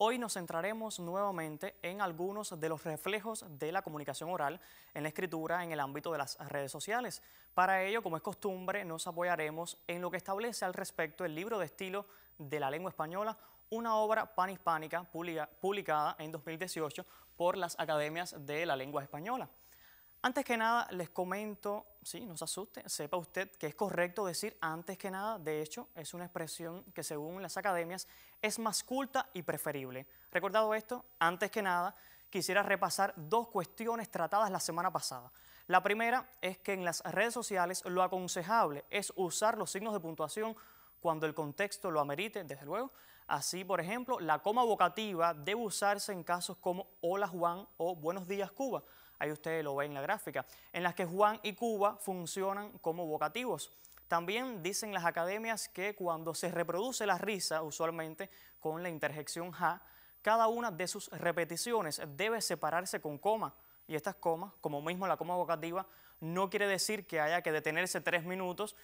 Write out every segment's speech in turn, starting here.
Hoy nos centraremos nuevamente en algunos de los reflejos de la comunicación oral en la escritura en el ámbito de las redes sociales. Para ello, como es costumbre, nos apoyaremos en lo que establece al respecto el libro de estilo de la lengua española, una obra panhispánica publicada en 2018 por las Academias de la Lengua Española. Antes que nada, les comento, sí, no se asuste, sepa usted que es correcto decir antes que nada. De hecho, es una expresión que según las academias es más culta y preferible. Recordado esto, antes que nada, quisiera repasar dos cuestiones tratadas la semana pasada. La primera es que en las redes sociales lo aconsejable es usar los signos de puntuación cuando el contexto lo amerite, desde luego. Así, por ejemplo, la coma vocativa debe usarse en casos como hola Juan o buenos días Cuba. Ahí usted lo ve en la gráfica, en las que Juan y Cuba funcionan como vocativos. También dicen las academias que cuando se reproduce la risa, usualmente con la interjección ja, cada una de sus repeticiones debe separarse con coma. Y estas comas, como mismo la coma vocativa, no quiere decir que haya que detenerse 3 minutos.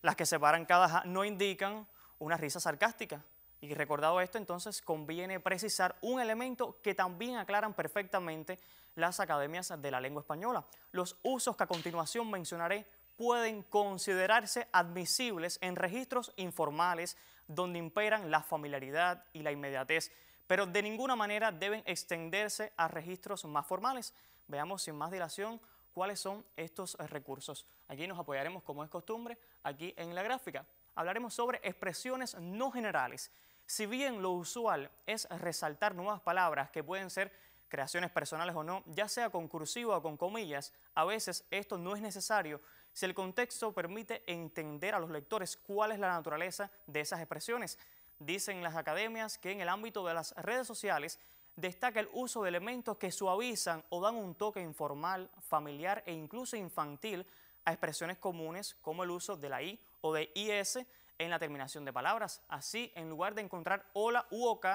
Las que separan cada ja no indican una risa sarcástica. Y recordado esto, entonces conviene precisar un elemento que también aclaran perfectamente las academias de la lengua española. Los usos que a continuación mencionaré pueden considerarse admisibles en registros informales donde imperan la familiaridad y la inmediatez, pero de ninguna manera deben extenderse a registros más formales. Veamos sin más dilación cuáles son estos recursos. Aquí nos apoyaremos, como es costumbre, aquí en la gráfica. Hablaremos sobre expresiones no generales. Si bien lo usual es resaltar nuevas palabras que pueden ser creaciones personales o no, ya sea con cursiva o con comillas, a veces esto no es necesario si el contexto permite entender a los lectores cuál es la naturaleza de esas expresiones. Dicen las academias que en el ámbito de las redes sociales destaca el uso de elementos que suavizan o dan un toque informal, familiar e incluso infantil a expresiones comunes como el uso de la I o de IS en la terminación de palabras. Así, en lugar de encontrar hola u ok,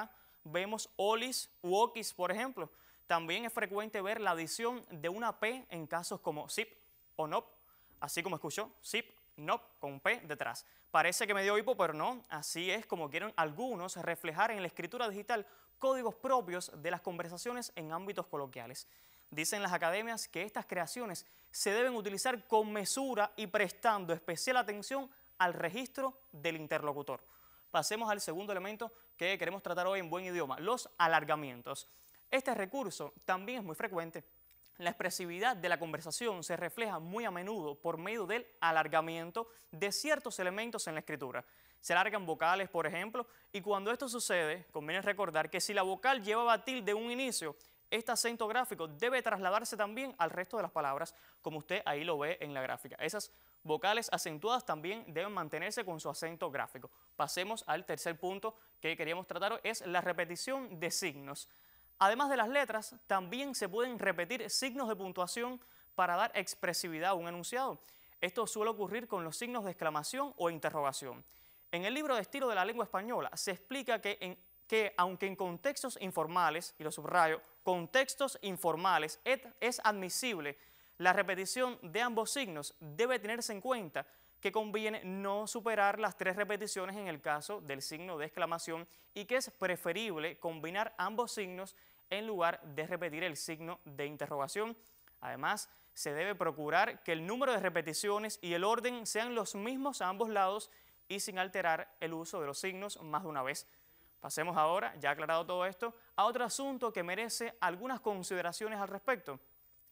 vemos olis u okis, por ejemplo. También es frecuente ver la adición de una P en casos como sip o nop, así como escuchó, sip, nop, con P detrás. Parece que me dio hipo, pero no, así es como quieren algunos reflejar en la escritura digital códigos propios de las conversaciones en ámbitos coloquiales. Dicen las academias que estas creaciones se deben utilizar con mesura y prestando especial atención al registro del interlocutor. Pasemos al segundo elemento que queremos tratar hoy en buen idioma, los alargamientos. Este recurso también es muy frecuente. La expresividad de la conversación se refleja muy a menudo por medio del alargamiento de ciertos elementos en la escritura. Se alargan vocales, por ejemplo, y cuando esto sucede, conviene recordar que si la vocal llevaba tilde en un inicio, este acento gráfico debe trasladarse también al resto de las palabras, como usted ahí lo ve en la gráfica. Esas vocales acentuadas también deben mantenerse con su acento gráfico. Pasemos al tercer punto que queríamos tratar hoy, es la repetición de signos. Además de las letras, también se pueden repetir signos de puntuación para dar expresividad a un enunciado. Esto suele ocurrir con los signos de exclamación o interrogación. En el libro de estilo de la lengua española se explica que aunque en contextos informales, y lo subrayo, contextos informales es admisible la repetición de ambos signos, debe tenerse en cuenta que conviene no superar las 3 repeticiones en el caso del signo de exclamación y que es preferible combinar ambos signos en lugar de repetir el signo de interrogación. Además, se debe procurar que el número de repeticiones y el orden sean los mismos a ambos lados y sin alterar el uso de los signos más de una vez. Pasemos ahora, ya aclarado todo esto, a otro asunto que merece algunas consideraciones al respecto.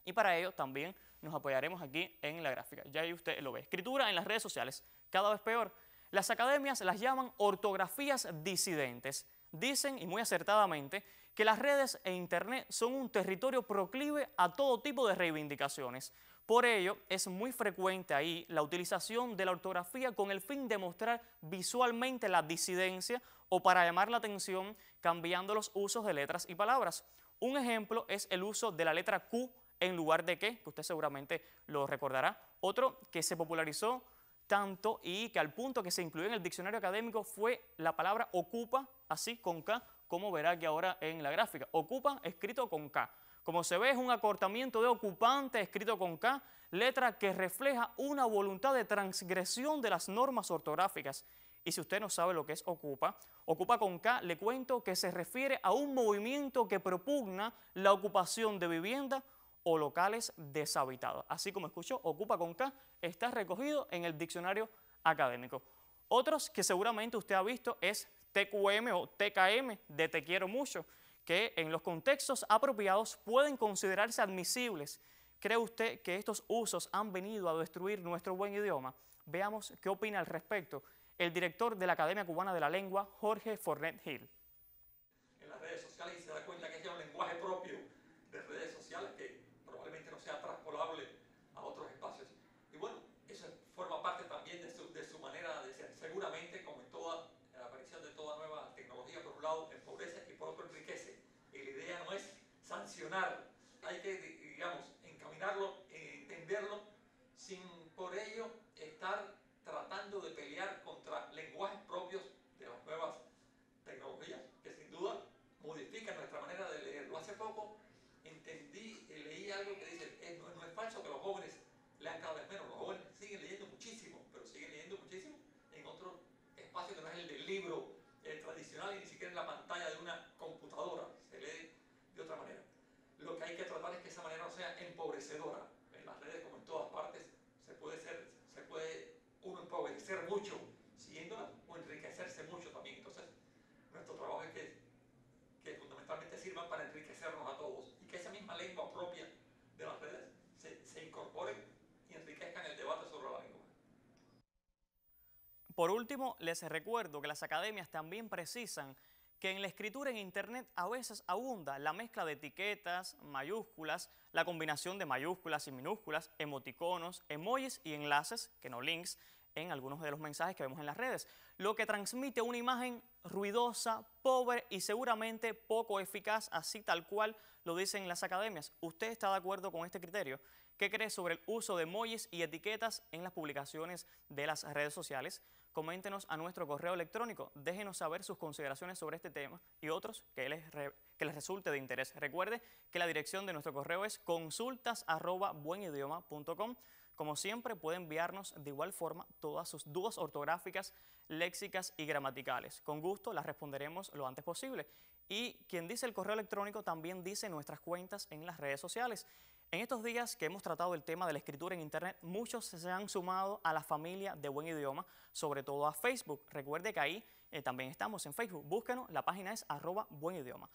Y para ello también nos apoyaremos aquí en la gráfica. Ya ahí usted lo ve. Escritura en las redes sociales, cada vez peor. Las academias las llaman ortografías disidentes. Dicen, y muy acertadamente, que las redes e Internet son un territorio proclive a todo tipo de reivindicaciones. Por ello, es muy frecuente ahí la utilización de la ortografía con el fin de mostrar visualmente la disidencia o para llamar la atención cambiando los usos de letras y palabras. Un ejemplo es el uso de la letra Q en lugar de que usted seguramente lo recordará. Otro que se popularizó tanto y que al punto que se incluyó en el diccionario académico fue la palabra ocupa, así con K, como verá aquí ahora en la gráfica. Ocupa escrito con K. Como se ve, es un acortamiento de ocupante escrito con K, letra que refleja una voluntad de transgresión de las normas ortográficas. Y si usted no sabe lo que es Ocupa, Ocupa con K, le cuento que se refiere a un movimiento que propugna la ocupación de vivienda o locales deshabitados. Así como escuchó, Ocupa con K está recogido en el diccionario académico. Otros que seguramente usted ha visto es TQM o TKM, de Te quiero mucho, que en los contextos apropiados pueden considerarse admisibles. ¿Cree usted que estos usos han venido a destruir nuestro buen idioma? Veamos qué opina al respecto el director de la Academia Cubana de la Lengua, Jorge Fornet Gil. En las redes sociales y se da cuenta que es ya un lenguaje propio de redes sociales que probablemente no sea transpolable a otros espacios. Y bueno, eso forma parte también de su manera de ser. Seguramente, como en toda la aparición de toda nueva tecnología, por un lado empobrece y por otro enriquece. Y la idea no es sancionar, hay que, digamos, encaminarlo, entenderlo, sin por ello estar tratando de pelear contra lenguajes propios de las nuevas tecnologías, que sin duda modifican nuestra manera de leerlo. Hace poco leí algo que dice, no es falso que los jóvenes lean cada vez menos, los jóvenes siguen leyendo muchísimo, pero siguen leyendo muchísimo en otro espacio que no es el del libro tradicional y ni siquiera en la pantalla de una computadora, se lee de otra manera. Lo que hay que tratar es que esa manera no sea empobrecedora. En las redes, como en todas partes, se puede uno empobrecer mucho siguiéndolas o enriquecerse mucho también. Entonces, nuestro trabajo es que fundamentalmente sirvan para enriquecernos a todos y que esa misma lengua propia de las redes se incorpore y enriquezcan el debate sobre la lengua. Por último, les recuerdo que las academias también precisan que en la escritura en Internet a veces abunda la mezcla de etiquetas, mayúsculas, la combinación de mayúsculas y minúsculas, emoticonos, emojis y enlaces, que no links, en algunos de los mensajes que vemos en las redes, lo que transmite una imagen ruidosa, pobre y seguramente poco eficaz, así tal cual lo dicen las academias. ¿Usted está de acuerdo con este criterio? ¿Qué cree sobre el uso de emojis y etiquetas en las publicaciones de las redes sociales? Coméntenos a nuestro correo electrónico, déjenos saber sus consideraciones sobre este tema y otros que les resulte de interés. Recuerde que la dirección de nuestro correo es consultas@buenidioma.com. Como siempre, puede enviarnos de igual forma todas sus dudas ortográficas, léxicas y gramaticales. Con gusto las responderemos lo antes posible. Y quien dice el correo electrónico también dice nuestras cuentas en las redes sociales. En estos días que hemos tratado el tema de la escritura en Internet, muchos se han sumado a la familia de Buen Idioma, sobre todo a Facebook. Recuerde que ahí también estamos en Facebook. Búsquenos, la página es @buenidioma.